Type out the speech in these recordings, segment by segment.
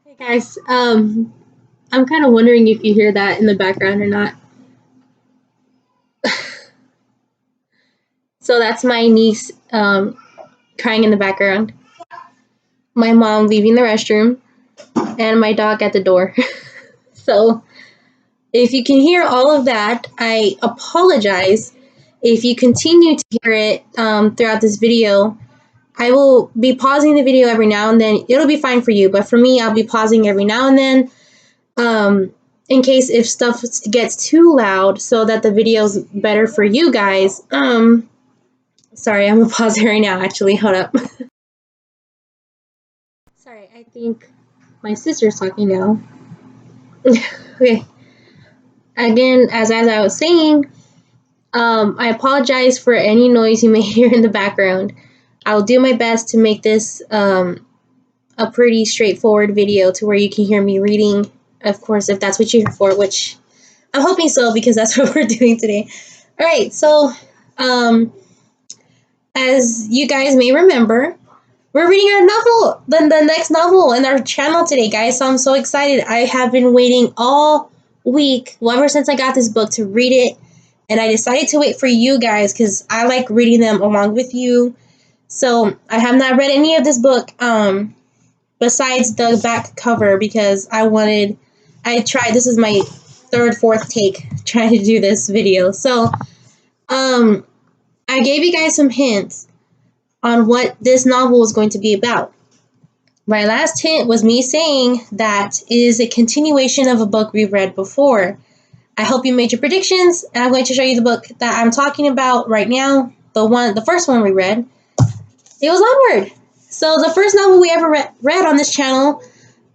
Hey guys, I'm kind of wondering if you hear that in the background or not. So that's my niece crying in the background, my mom leaving the restroom, and my dog at the door. So if you can hear all of that, I apologize. If you continue to hear it throughout this video, I will be pausing the video every now and then. It'll be fine for you, but for me, I'll be pausing every now and then. In case if stuff gets too loud so that the video's better for you guys. Sorry, I'm gonna pause it right now, actually. Hold up. Sorry, I think my sister's talking now. Okay. Again, as I was saying, I apologize for any noise you may hear in the background. I'll do my best to make this a pretty straightforward video to where you can hear me reading, of course, if that's what you're here for, which I'm hoping so because that's what we're doing today. All right, so as you guys may remember, we're reading our novel, the next novel in our channel today, guys. So I'm so excited. I have been waiting all week, well, ever since I got this book, to read it. And I decided to wait for you guys because I like reading them along with you. So I have not read any of this book besides the back cover because this is my fourth take trying to do this video. So I gave you guys some hints on what this novel was going to be about. My last hint was me saying that it is a continuation of a book we've read before. I hope you made your predictions, and I'm going to show you the book that I'm talking about right now. The first one we read, it was Onward. So the first novel we ever read on this channel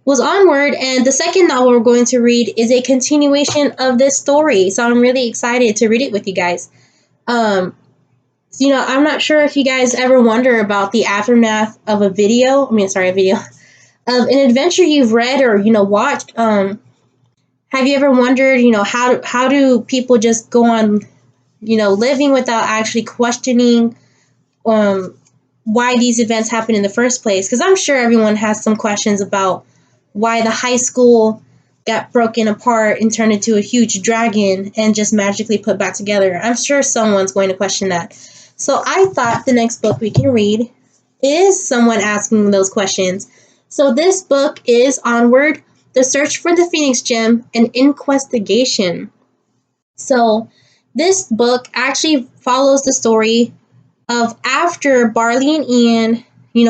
was Onward, and the second novel we're going to read is a continuation of this story. So I'm really excited to read it with you guys. I'm not sure if you guys ever wonder about the aftermath of a video of an adventure you've read or, watched. Have you ever wondered, how do people just go on, living without actually questioning why these events happen in the first place? Because I'm sure everyone has some questions about why the high school got broken apart and turned into a huge dragon and just magically put back together. I'm sure someone's going to question that. So I thought the next book we can read is someone asking those questions. So this book is Onward, The Search for the Phoenix Gem, and In-Questigation. So this book actually follows the story of after Barley and Ian,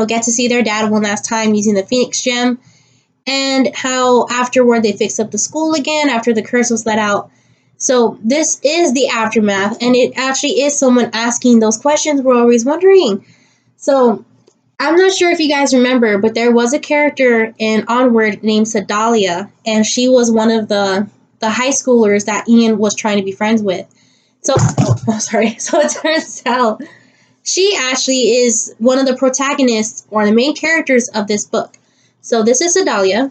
get to see their dad one last time using the Phoenix Gem, and how afterward they fixed up the school again after the curse was let out. So this is the aftermath, and it actually is someone asking those questions we're always wondering. So I'm not sure if you guys remember, but there was a character in Onward named Sedalia, and she was one of the high schoolers that Ian was trying to be friends with. So it turns out she actually is one of the protagonists or the main characters of this book. So this is Sedalia.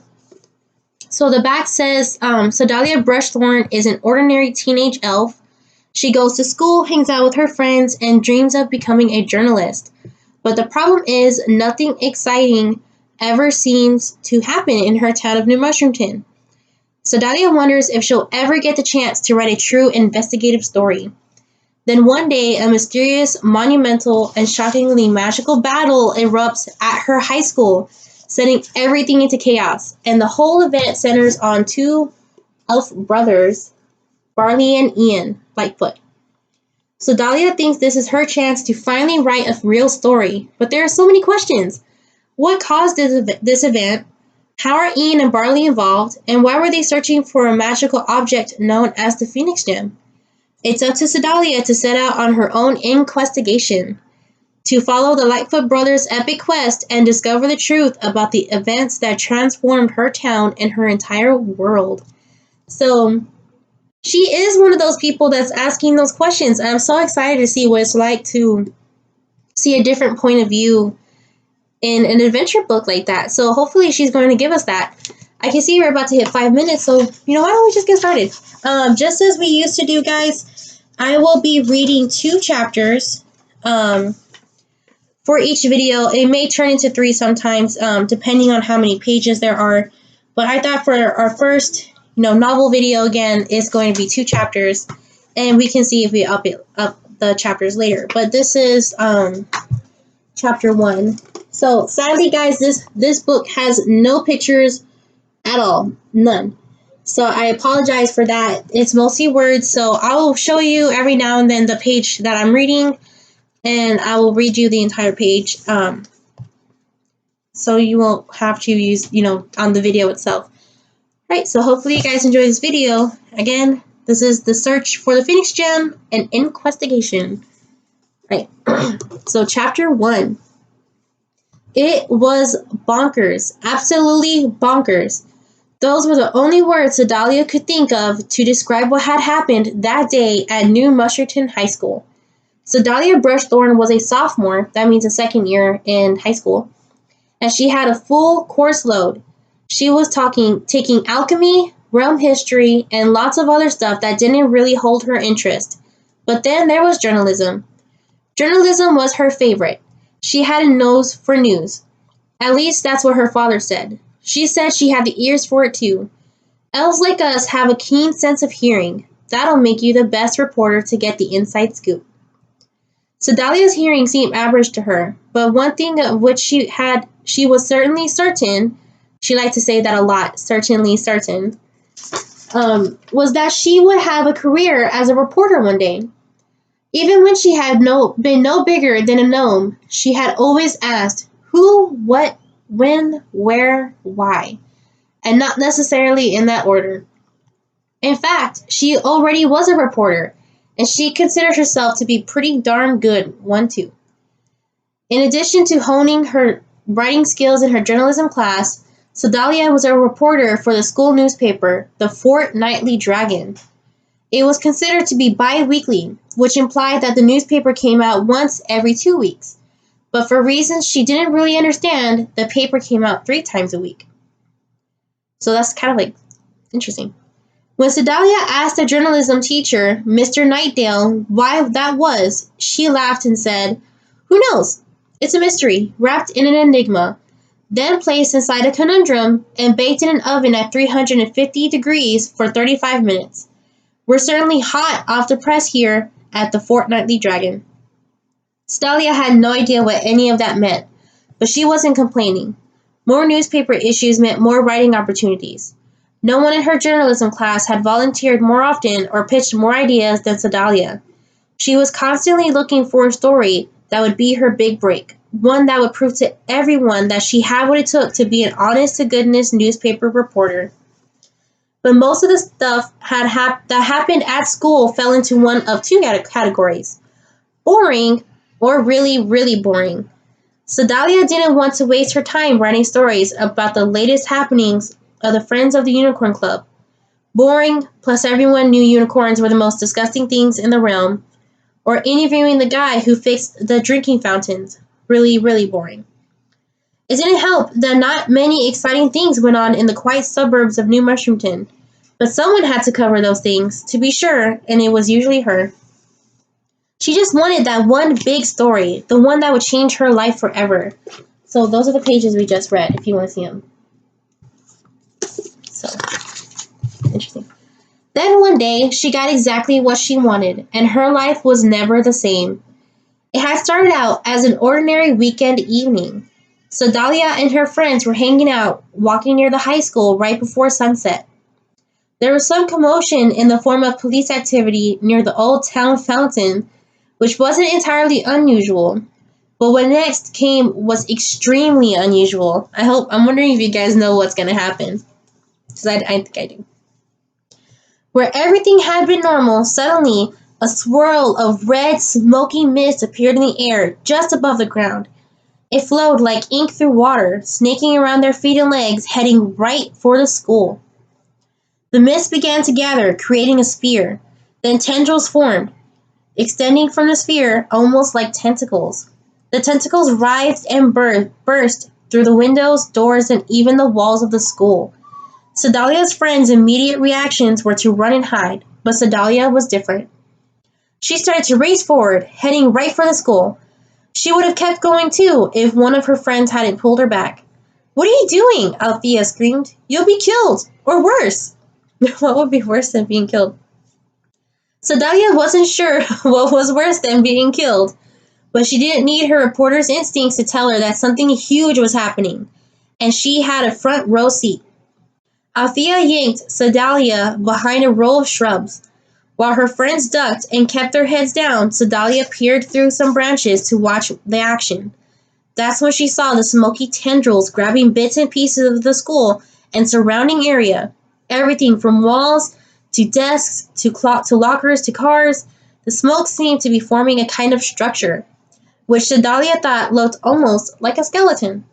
So the back says, Sedalia Brushthorn is an ordinary teenage elf. She goes to school, hangs out with her friends, and dreams of becoming a journalist. But the problem is, nothing exciting ever seems to happen in her town of New Mushroomton. Sedalia wonders if she'll ever get the chance to write a true investigative story. Then one day, a mysterious, monumental, and shockingly magical battle erupts at her high school, setting everything into chaos, and the whole event centers on two elf brothers, Barley and Ian Lightfoot. So Dahlia thinks this is her chance to finally write a real story, but there are so many questions. What caused this event? How are Ian and Barley involved? And why were they searching for a magical object known as the Phoenix Gem? It's up to Sedalia to set out on her own investigation, to follow the Lightfoot brothers' epic quest and discover the truth about the events that transformed her town and her entire world. So she is one of those people that's asking those questions. I'm so excited to see what it's like to see a different point of view in an adventure book like that. So hopefully she's going to give us that. I can see we're about to hit 5 minutes, so why don't we just get started? Just as we used to do, guys, I will be reading 2 chapters for each video. It may turn into 3 sometimes, depending on how many pages there are. But I thought for our first, novel video again, it's going to be 2 chapters, and we can see if we up the chapters later. But this is chapter 1. So sadly, guys, this book has no pictures at all, none. So I apologize for that. It's mostly words, so I will show you every now and then the page that I'm reading, and I will read you the entire page, so you won't have to use, on the video itself. Right, so hopefully you guys enjoy this video. Again, this is the search for the Phoenix Gem and In-Questigation. Right, so chapter 1. It was bonkers, absolutely bonkers. Those were the only words Sedalia could think of to describe what had happened that day at New Musherton High School. Sedalia Brushthorn was a sophomore, that means a second year in high school, and she had a full course load. She was taking alchemy, realm history, and lots of other stuff that didn't really hold her interest. But then there was journalism. Journalism was her favorite. She had a nose for news. At least that's what her father said. She said she had the ears for it too. Elves like us have a keen sense of hearing. That'll make you the best reporter to get the inside scoop. Sedalia's hearing seemed average to her, but one thing of which she was certainly certain, she liked to say that a lot, certainly certain, was that she would have a career as a reporter one day. Even when she had been no bigger than a gnome, she had always asked who, what, when, where, why, and not necessarily in that order. In fact, she already was a reporter, and she considered herself to be pretty darn good one too. In addition to honing her writing skills in her journalism class, Sedalia was a reporter for the school newspaper, the Fortnightly Dragon. It was considered to be bi-weekly, which implied that the newspaper came out once every 2 weeks. But for reasons she didn't really understand, the paper came out 3 times a week. So that's kind of interesting. When Sedalia asked the journalism teacher, Mr. Nightdale, why that was, she laughed and said, "Who knows? It's a mystery, wrapped in an enigma, then placed inside a conundrum and baked in an oven at 350 degrees for 35 minutes. We're certainly hot off the press here at the Fortnightly Dragon." Sedalia had no idea what any of that meant, but she wasn't complaining. More newspaper issues meant more writing opportunities. No one in her journalism class had volunteered more often or pitched more ideas than Sedalia. She was constantly looking for a story that would be her big break, one that would prove to everyone that she had what it took to be an honest-to-goodness newspaper reporter. But most of the stuff that happened at school fell into one of 2 categories: boring or really, really boring. Sedalia didn't want to waste her time writing stories about the latest happenings of the Friends of the Unicorn Club. Boring, plus everyone knew unicorns were the most disgusting things in the realm. Or interviewing the guy who fixed the drinking fountains. Really, really boring. It didn't help that not many exciting things went on in the quiet suburbs of New Mushroomton. But someone had to cover those things, to be sure, and it was usually her. She just wanted that one big story, the one that would change her life forever. So those are the pages we just read, if you want to see them. So, interesting. Then one day, she got exactly what she wanted, and her life was never the same. It had started out as an ordinary weekend evening. Sedalia and her friends were hanging out, walking near the high school right before sunset. There was some commotion in the form of police activity near the old town fountain, which wasn't entirely unusual. But what next came was extremely unusual. I'm wondering if you guys know what's going to happen. Because I think I do. Where everything had been normal, suddenly a swirl of red, smoky mist appeared in the air just above the ground. It flowed like ink through water, snaking around their feet and legs, heading right for the school. The mist began to gather, creating a sphere. Then tendrils formed, extending from the sphere almost like tentacles. The tentacles writhed and burst through the windows, doors, and even the walls of the school. Sedalia's friends' immediate reactions were to run and hide, but Sedalia was different. She started to race forward, heading right for the school. She would have kept going too if one of her friends hadn't pulled her back. "What are you doing?" Althea screamed. "You'll be killed, or worse." What would be worse than being killed? Sedalia wasn't sure what was worse than being killed, but she didn't need her reporter's instincts to tell her that something huge was happening, and she had a front row seat. Althea yanked Sedalia behind a row of shrubs. While her friends ducked and kept their heads down, Sedalia peered through some branches to watch the action. That's when she saw the smoky tendrils grabbing bits and pieces of the school and surrounding area. Everything from walls to desks to lockers to cars. The smoke seemed to be forming a kind of structure, which Sedalia thought looked almost like a skeleton.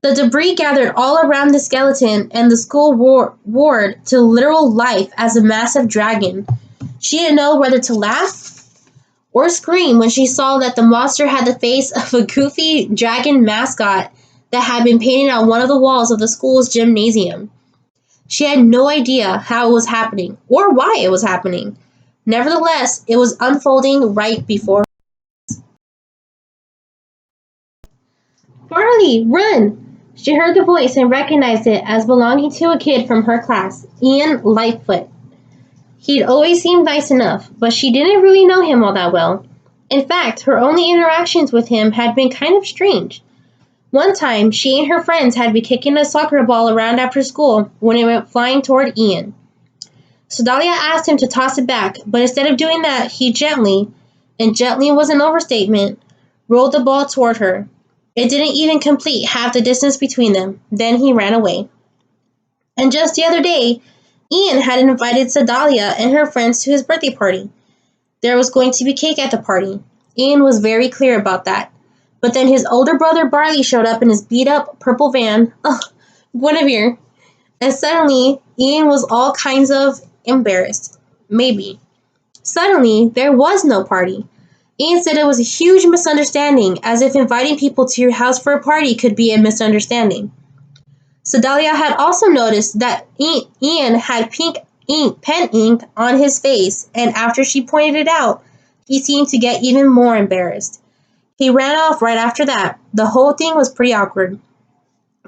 The debris gathered all around the skeleton, and the school roared to literal life as a massive dragon. She didn't know whether to laugh or scream when she saw that the monster had the face of a goofy dragon mascot that had been painted on one of the walls of the school's gymnasium. She had no idea how it was happening or why it was happening. Nevertheless, it was unfolding right before her. "Barley, run!" She heard the voice and recognized it as belonging to a kid from her class, Ian Lightfoot. He'd always seemed nice enough, but she didn't really know him all that well. In fact, her only interactions with him had been kind of strange. One time, she and her friends had been kicking a soccer ball around after school when it went flying toward Ian. Sedalia asked him to toss it back, but instead of doing that, he gently, and gently was an overstatement, rolled the ball toward her. It didn't even complete half the distance between them. Then he ran away. And just the other day, Ian had invited Sedalia and her friends to his birthday party. There was going to be cake at the party. Ian was very clear about that. But then his older brother Barley showed up in his beat-up purple van, Guinevere, and suddenly Ian was all kinds of embarrassed. Maybe. Suddenly, there was no party. Ian said it was a huge misunderstanding, as if inviting people to your house for a party could be a misunderstanding. Sedalia had also noticed that Ian had pink pen ink on his face, and after she pointed it out, he seemed to get even more embarrassed. He ran off right after that. The whole thing was pretty awkward.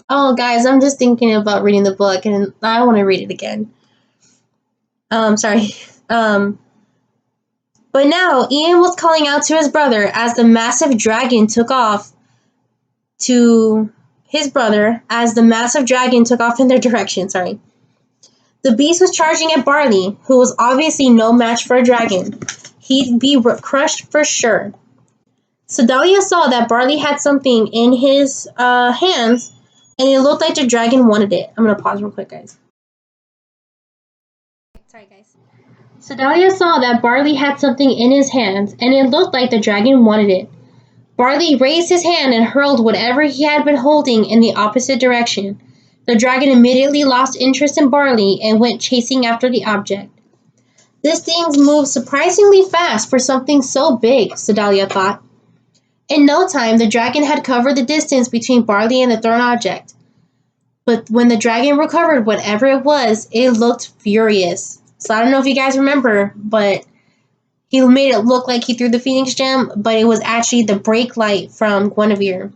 Oh, guys, I'm just thinking about reading the book, and I want to read it again. Sorry. But now Ian was calling out to his brother as the massive dragon took off in their direction, sorry. The beast was charging at Barley, who was obviously no match for a dragon. He'd be crushed for sure. Sedalia saw that Barley had something in his hands, and it looked like the dragon wanted it. I'm going to pause real quick, guys. Sorry, guys. Sedalia saw that Barley had something in his hands, and it looked like the dragon wanted it. Barley raised his hand and hurled whatever he had been holding in the opposite direction. The dragon immediately lost interest in Barley and went chasing after the object. This thing moved surprisingly fast for something so big, Sedalia thought. In no time, the dragon had covered the distance between Barley and the thrown object. But when the dragon recovered whatever it was, it looked furious. So I don't know if you guys remember, but he made it look like he threw the Phoenix Gem, but it was actually the brake light from Guinevere.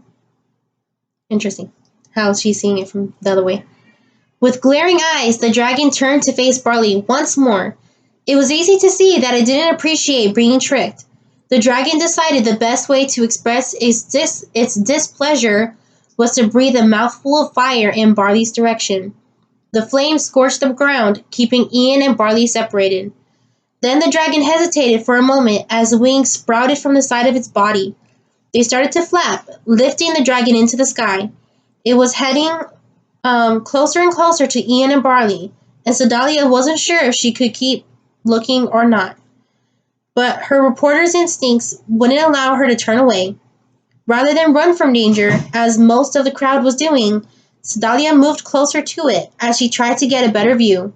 Interesting how she's seeing it from the other way. With glaring eyes, the dragon turned to face Barley once more. It was easy to see that it didn't appreciate being tricked. The dragon decided the best way to express its displeasure was to breathe a mouthful of fire in Barley's direction. The flames scorched the ground, keeping Ian and Barley separated. Then the dragon hesitated for a moment as wings sprouted from the side of its body. They started to flap, lifting the dragon into the sky. It was heading closer and closer to Ian and Barley, and Sedalia wasn't sure if she could keep looking or not. But her reporter's instincts wouldn't allow her to turn away. Rather than run from danger, as most of the crowd was doing, Sedalia moved closer to it as she tried to get a better view.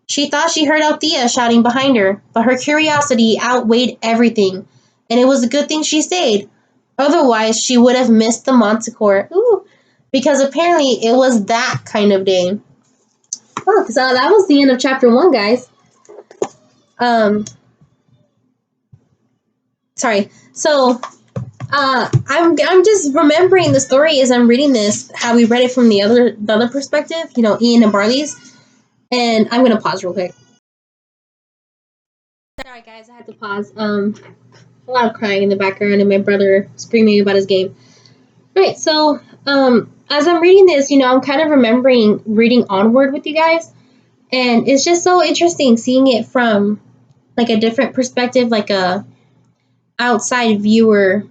She thought she heard Althea shouting behind her, but her curiosity outweighed everything, and it was a good thing she stayed. Otherwise, she would have missed the Manticore. Because apparently it was that kind of day. Oh, so that was the end of chapter 1, guys. Sorry. So, I'm just remembering the story as I'm reading this, how we read it from the other perspective, Ian and Barley's. And I'm gonna pause real quick. Sorry guys, I had to pause. A lot of crying in the background and my brother screaming about his game. Right, so as I'm reading this, I'm kind of remembering reading Onward with you guys, and it's just so interesting seeing it from like a different perspective, like a outside viewer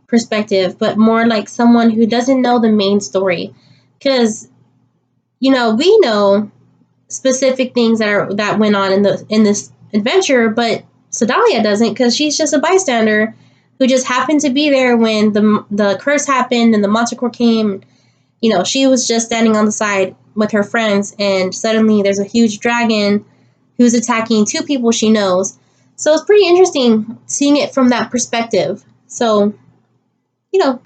perspective, but more like someone who doesn't know the main story, because we know specific things that went on in this adventure, but Sedalia doesn't, because she's just a bystander who just happened to be there when the curse happened and the monster core came. She was just standing on the side with her friends, and suddenly there's a huge dragon who's attacking two people she knows. So it's pretty interesting seeing it from that perspective. So, I'm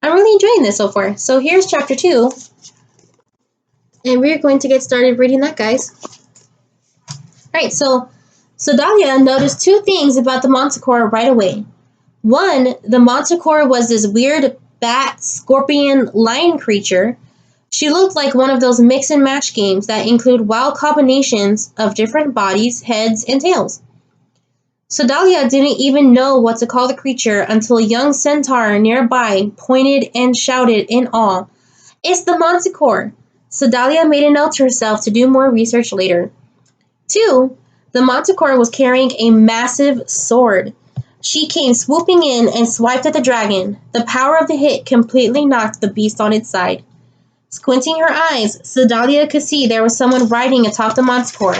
really enjoying this so far. So here's chapter 2, and we're going to get started reading that, guys. Alright, so Dahlia noticed two things about the Manticore right away. One, the Manticore was this weird bat, scorpion, lion creature. She looked like one of those mix and match games that include wild combinations of different bodies, heads, and tails. Sedalia didn't even know what to call the creature until a young centaur nearby pointed and shouted in awe, "It's the Manticore!" Sedalia made a note to herself to do more research later. 2. The Manticore was carrying a massive sword. She came swooping in and swiped at the dragon. The power of the hit completely knocked the beast on its side. Squinting her eyes, Sedalia could see there was someone riding atop the Manticore.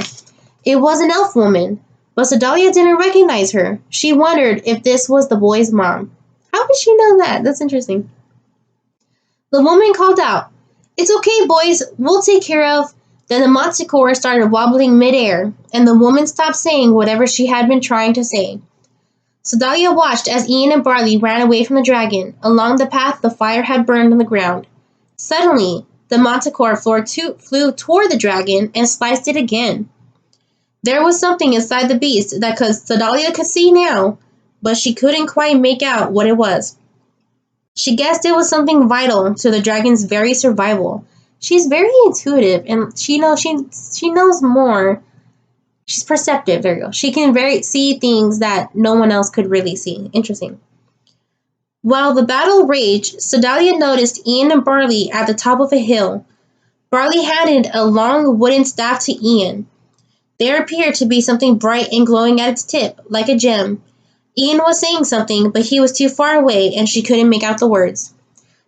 It was an elf woman, but Sedalia didn't recognize her. She wondered if this was the boy's mom. How did she know that? That's interesting. The woman called out, "It's okay, boys. We'll take care of." Then the Manticore started wobbling midair, and the woman stopped saying whatever she had been trying to say. Sedalia watched as Ian and Barley ran away from the dragon, along the path the fire had burned on the ground. Suddenly, the Manticore flew toward the dragon and sliced it again. There was something inside the beast that Sedalia could see now, but she couldn't quite make out what it was. She guessed it was something vital to the dragon's very survival. She's very intuitive, and she knows more. She's perceptive. There you go. She can see things that no one else could really see. Interesting. While the battle raged, Sedalia noticed Ian and Barley at the top of a hill. Barley handed a long wooden staff to Ian. There appeared to be something bright and glowing at its tip, like a gem. Ian was saying something, but he was too far away and she couldn't make out the words.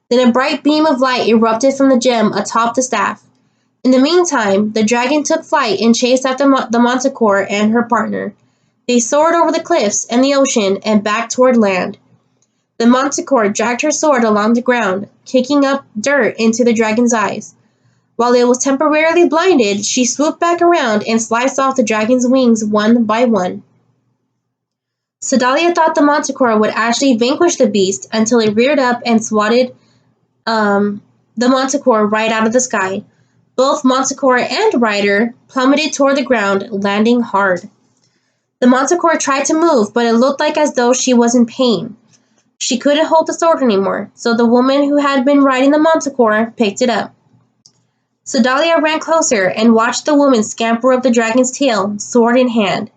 Then a bright beam of light erupted from the gem atop the staff. In the meantime, the dragon took flight and chased after the Manticore and her partner. They soared over the cliffs and the ocean and back toward land. The Manticore dragged her sword along the ground, kicking up dirt into the dragon's eyes. While it was temporarily blinded, she swooped back around and sliced off the dragon's wings one by one. Sedalia thought the Manticore would actually vanquish the beast until it reared up and swatted the Manticore right out of the sky. Both Manticore and rider plummeted toward the ground, landing hard. The Manticore tried to move, but it looked like as though she was in pain. She couldn't hold the sword anymore, so the woman who had been riding the Manticore picked it up. Sedalia ran closer and watched the woman scamper up the dragon's tail, sword in hand.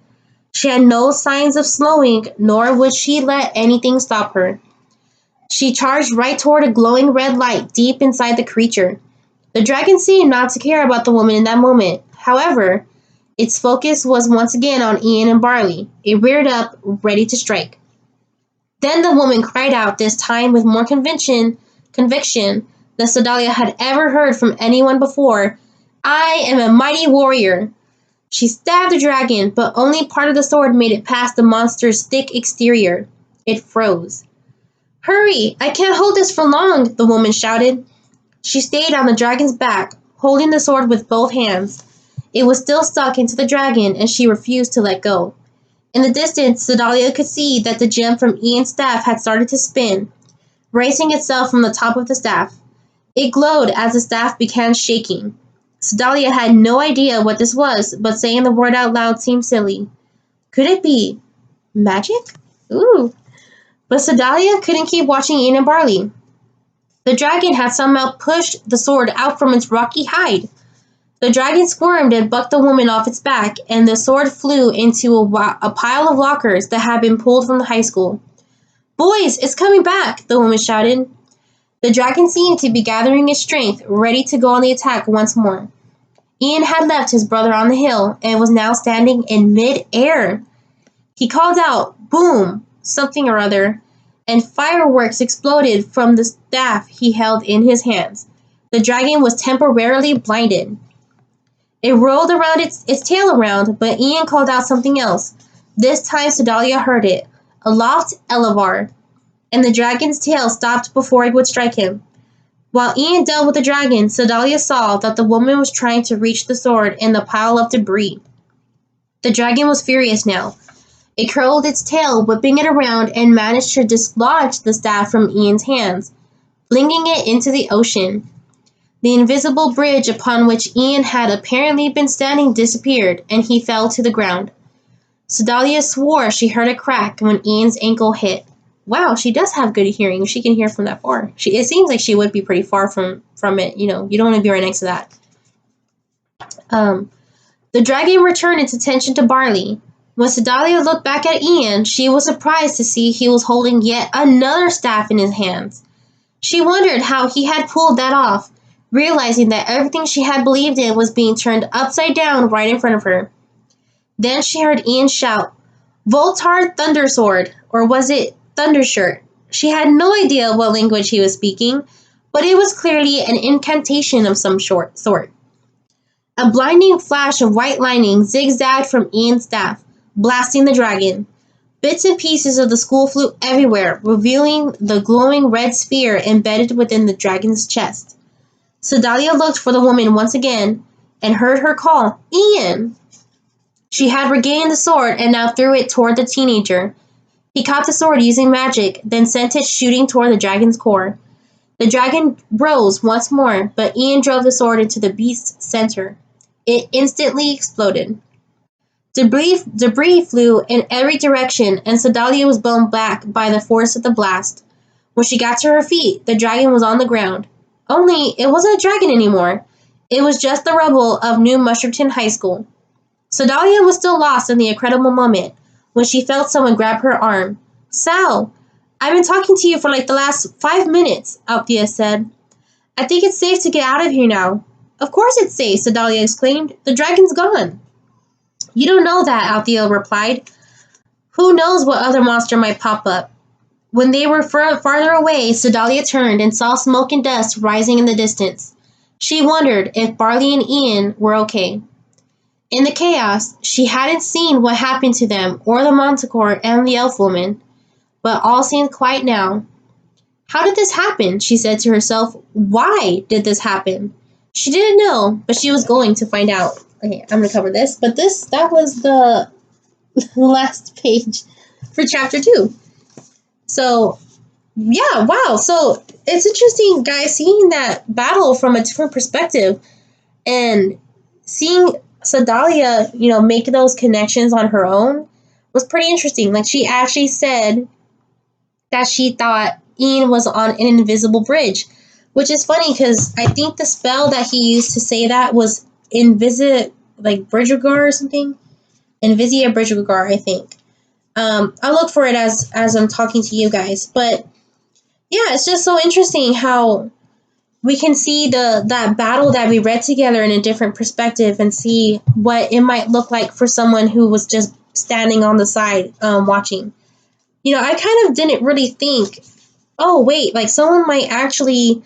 She had no signs of slowing, nor would she let anything stop her. She charged right toward a glowing red light deep inside the creature. The dragon seemed not to care about the woman in that moment. However, its focus was once again on Ian and Barley. It reared up, ready to strike. Then the woman cried out, this time with more conviction than Sedalia had ever heard from anyone before, "I am a mighty warrior." She stabbed the dragon, but only part of the sword made it past the monster's thick exterior. It froze. "Hurry! I can't hold this for long," the woman shouted. She stayed on the dragon's back, holding the sword with both hands. It was still stuck into the dragon, and she refused to let go. In the distance, Sedalia could see that the gem from Ian's staff had started to spin, raising itself from the top of the staff. It glowed as the staff began shaking. Sedalia had no idea what this was, but saying the word out loud seemed silly. Could it be magic? Ooh. But Sedalia couldn't keep watching Ian and Barley. The dragon had somehow pushed the sword out from its rocky hide. The dragon squirmed and bucked the woman off its back, and the sword flew into a pile of lockers that had been pulled from the high school. "Boys, it's coming back!" the woman shouted. The dragon seemed to be gathering its strength, ready to go on the attack once more. Ian had left his brother on the hill and was now standing in mid-air. He called out, "Boom!" something or other, and fireworks exploded from the staff he held in his hands. The dragon was temporarily blinded. It rolled around its tail around, but Ian called out something else. This time Sedalia heard it. Aloft Elevar. And the dragon's tail stopped before it would strike him. While Ian dealt with the dragon, Sedalia saw that the woman was trying to reach the sword in the pile of debris. The dragon was furious now. It curled its tail, whipping it around, and managed to dislodge the staff from Ian's hands, flinging it into the ocean. The invisible bridge upon which Ian had apparently been standing disappeared, and he fell to the ground. Sedalia swore she heard a crack when Ian's ankle hit. Wow, she does have good hearing. She can hear from that far. It seems like she would be pretty far from it. You know, you don't want to be right next to that. The dragon returned its attention to Barley. When Sedalia looked back at Ian, she was surprised to see he was holding yet another staff in his hands. She wondered how he had pulled that off, realizing that everything she had believed in was being turned upside down right in front of her. Then she heard Ian shout, "Voltar Thundersword," or was it Thundershirt? She had no idea what language he was speaking, but it was clearly an incantation of some sort. A blinding flash of white lightning zigzagged from Ian's staff, blasting the dragon. Bits and pieces of the school flew everywhere, revealing the glowing red sphere embedded within the dragon's chest. Sedalia looked for the woman once again and heard her call, "Ian!" She had regained the sword and now threw it toward the teenager. He caught the sword using magic, then sent it shooting toward the dragon's core. The dragon rose once more, but Ian drove the sword into the beast's center. It instantly exploded. Debris flew in every direction, and Sedalia was blown back by the force of the blast. When she got to her feet, the dragon was on the ground. Only, it wasn't a dragon anymore. It was just the rubble of New Musherton High School. Sedalia was still lost in the incredible moment when she felt someone grab her arm. "Sal, I've been talking to you for like the last 5 minutes, Althea said. "I think it's safe to get out of here now." "Of course it's safe," Sedalia exclaimed. "The dragon's gone." "You don't know that," Althea replied. "Who knows what other monster might pop up." When they were farther away, Sedalia turned and saw smoke and dust rising in the distance. She wondered if Barley and Ian were okay. In the chaos, she hadn't seen what happened to them or the Manticore and the elf woman, but all seemed quiet now. "How did this happen?" she said to herself. "Why did this happen?" She didn't know, but she was going to find out. Okay, I'm going to cover this, but that was the last page for chapter 2. So, yeah, wow. So, it's interesting, guys, seeing that battle from a different perspective and seeing Sedalia, make those connections on her own was pretty interesting. Like, she actually said that she thought Ian was on an invisible bridge, which is funny because I think the spell that he used to say that was Bridgegar or something. Invisia Bridgegar, I think. I'll look for it as I'm talking to you guys. But yeah, it's just so interesting how we can see that battle that we read together in a different perspective and see what it might look like for someone who was just standing on the side watching. I kind of didn't really think, oh, wait, like someone might actually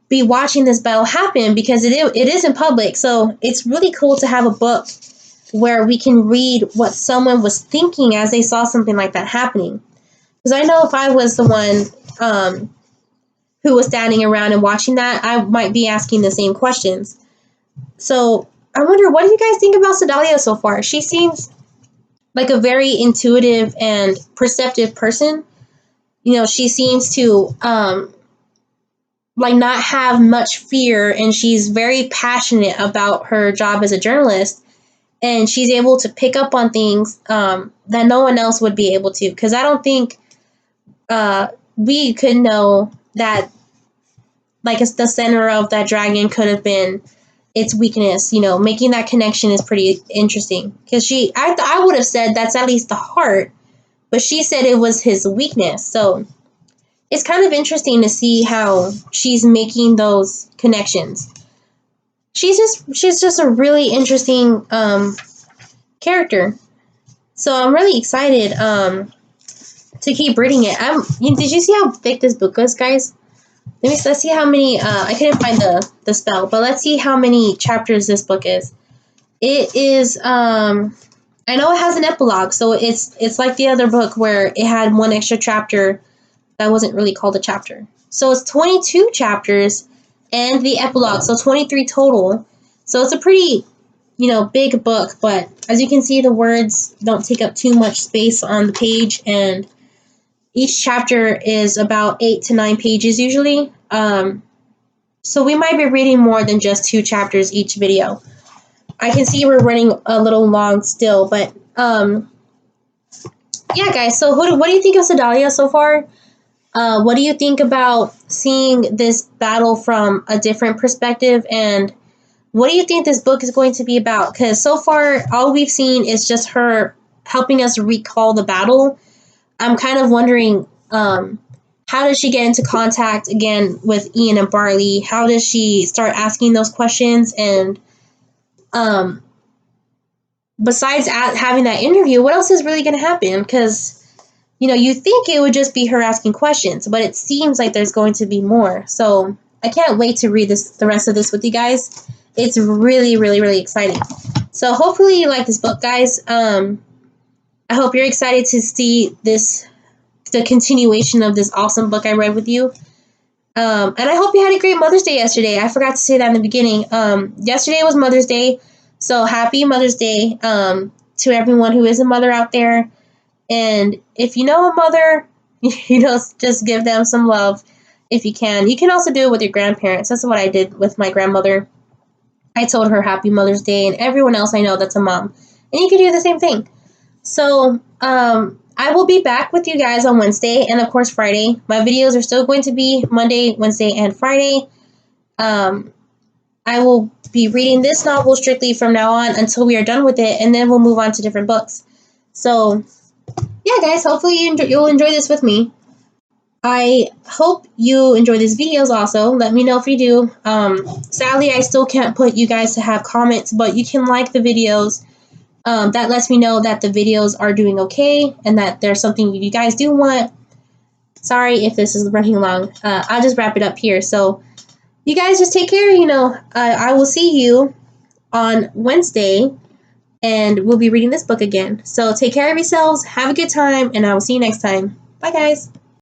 be watching this battle happen because it is in public. So it's really cool to have a book where we can read what someone was thinking as they saw something like that happening. Because I know if I was the one who was standing around and watching that, I might be asking the same questions. So I wonder, what do you guys think about Sedalia so far? She seems like a very intuitive and perceptive person. She seems to not have much fear, and she's very passionate about her job as a journalist. And she's able to pick up on things that no one else would be able to. Because I don't think we could know that, like, it's the center of that dragon could have been its weakness. You know, making that connection is pretty interesting, because I would have said that's at least the heart, but she said it was his weakness. So it's kind of interesting to see how she's making those connections. She's just a really interesting character. So I'm really excited to keep reading it. Did you see how thick this book is, guys? Let's see how many. I couldn't find the spell, but let's see how many chapters this book is. It is. I know it has an epilogue, so it's like the other book where it had one extra chapter that wasn't really called a chapter. So it's 22 chapters and the epilogue, so 23 total. So it's a pretty, big book, but as you can see, the words don't take up too much space on the page, and each chapter is about 8 to 9 pages usually. So we might be reading more than just 2 chapters each video. I can see we're running a little long still, but yeah, guys. So what do you think of Sedalia so far? What do you think about seeing this battle from a different perspective, and what do you think this book is going to be about? Because so far, all we've seen is just her helping us recall the battle. I'm kind of wondering, how does she get into contact again with Ian and Barley? How does she start asking those questions? And besides having that interview, what else is really going to happen? Because, you think it would just be her asking questions, but it seems like there's going to be more. So I can't wait to read the rest of this with you guys. It's really, really, really exciting. So hopefully you like this book, guys. I hope you're excited to see the continuation of this awesome book I read with you. And I hope you had a great Mother's Day yesterday. I forgot to say that in the beginning. Yesterday was Mother's Day, so happy Mother's Day to everyone who is a mother out there. And if you know a mother, just give them some love if you can. You can also do it with your grandparents. That's what I did with my grandmother. I told her Happy Mother's Day, and everyone else I know that's a mom. And you can do the same thing. So, I will be back with you guys on Wednesday and, of course, Friday. My videos are still going to be Monday, Wednesday, and Friday. I will be reading this novel strictly from now on until we are done with it, and then we'll move on to different books. So, yeah, guys, hopefully you'll enjoy this with me. I hope you enjoy these videos also. Let me know if you do. Sadly, I still can't put you guys to have comments, but you can like the videos. That lets me know that the videos are doing okay and that there's something you guys do want. Sorry if this is running long. I'll just wrap it up here. So you guys just take care. I will see you on Wednesday, and we'll be reading this book again. So take care of yourselves. Have a good time, and I will see you next time. Bye, guys.